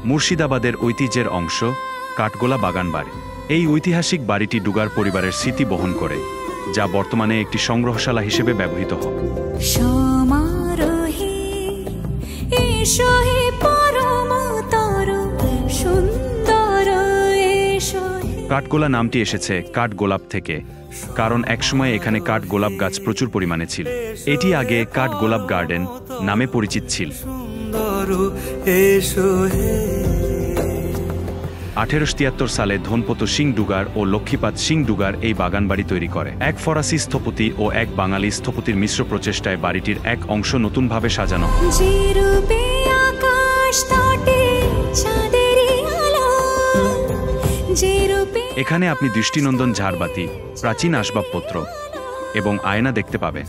মুর্শিদাবাদের ঐতিহ্যের অংশ কাঠগোলা বাগান বাড়ি। এই ঐতিহাসিক বাড়িটি ডুগার পরিবারের স্মৃতি বহন করে, যা বর্তমানে একটি সংগ্রহশালা হিসেবে ব্যবহৃত হয়। কাঠগোলা নামটি এসেছে কাঠগোলাপ থেকে, কারণ একসময় এখানে কাঠগোলাপ গাছ প্রচুর পরিমাণে ছিল। এটি আগে কাঠগোলাপ গার্ডেন নামে পরিচিত ছিল। 1873 সালে ধনপত সিং ডুগার ও লক্ষ্মীপাদ সিং ডুগার এই বাগানবাড়ি তৈরি করে। এক ফরাসি স্থপতি ও এক বাঙালি স্থপতির মিশ্র প্রচেষ্টায় বাড়িটির এক অংশ নতুনভাবে সাজানো। এখানে আপনি দৃষ্টিনন্দন ঝাড়বাতি, প্রাচীন আসবাবপত্র এবং আয়না দেখতে পাবেন।